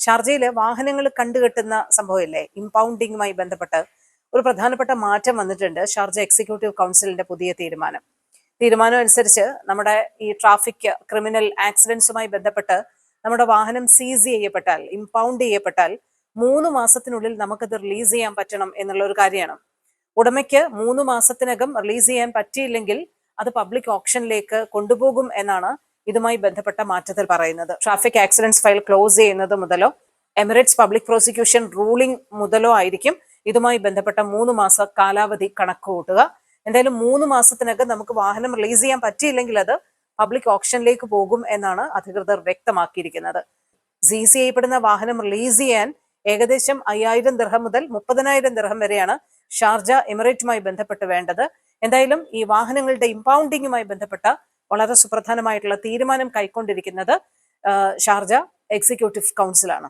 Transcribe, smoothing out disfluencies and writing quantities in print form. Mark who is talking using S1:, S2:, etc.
S1: ഷാർജയില് വാഹനങ്ങൾ കണ്ടുകെട്ടുന്ന സംഭവമില്ലേ, ഇമ്പൗണ്ടിങ്ങുമായി ബന്ധപ്പെട്ട് ഒരു പ്രധാനപ്പെട്ട മാറ്റം വന്നിട്ടുണ്ട്. ഷാർജ എക്സിക്യൂട്ടീവ് കൗൺസിലിന്റെ പുതിയ തീരുമാനം അനുസരിച്ച് നമ്മുടെ ഈ ട്രാഫിക് ക്രിമിനൽ ആക്സിഡൻസുമായി ബന്ധപ്പെട്ട് നമ്മുടെ വാഹനം സീസ് ചെയ്യപ്പെട്ടാൽ, ഇമ്പൗണ്ട് ചെയ്യപ്പെട്ടാൽ 3 മാസത്തിനുള്ളിൽ നമുക്കത് റിലീസ് ചെയ്യാൻ പറ്റണം എന്നുള്ള ഒരു കാര്യമാണ്. ഉടമയ്ക്ക് 3 മാസത്തിനകം റിലീസ് ചെയ്യാൻ പറ്റിയില്ലെങ്കിൽ അത് പബ്ലിക് ഓപ്ഷനിലേക്ക് കൊണ്ടുപോകും എന്നാണ് ഇതുമായി ബന്ധപ്പെട്ട മാറ്റത്തിൽ പറയുന്നത്. ട്രാഫിക് ആക്സിഡൻസ് ഫയൽ ക്ലോസ് ചെയ്യുന്നത് മുതലോ എമിറേറ്റ്സ് പബ്ലിക് പ്രോസിക്യൂഷൻ റൂളിംഗ് മുതലോ ആയിരിക്കും ഇതുമായി ബന്ധപ്പെട്ട 3 മാസ കാലാവധി കണക്ക് കൂട്ടുക. എന്തായാലും 3 മാസത്തിനകം നമുക്ക് വാഹനം റിലീസ് ചെയ്യാൻ പറ്റിയില്ലെങ്കിൽ അത് പബ്ലിക് ഓപ്ഷനിലേക്ക് പോകും എന്നാണ് അധികൃതർ വ്യക്തമാക്കിയിരിക്കുന്നത്. സീസ് ചെയ്യപ്പെടുന്ന വാഹനം റിലീസ് ചെയ്യാൻ ഏകദേശം 5000 ദിർഹം മുതൽ 30,000 ദിർഹം വരെയാണ് ഷാർജ എമിറേറ്റുമായി ബന്ധപ്പെട്ട് വേണ്ടത്. എന്തായാലും ഈ വാഹനങ്ങളുടെ ഇമ്പൗണ്ടിങ്ങുമായി ബന്ധപ്പെട്ട വളരെ സുപ്രധാനമായിട്ടുള്ള തീരുമാനം കൈക്കൊണ്ടിരിക്കുന്നത് ഷാർജ എക്സിക്യൂട്ടീവ് കൗൺസിലാണ്.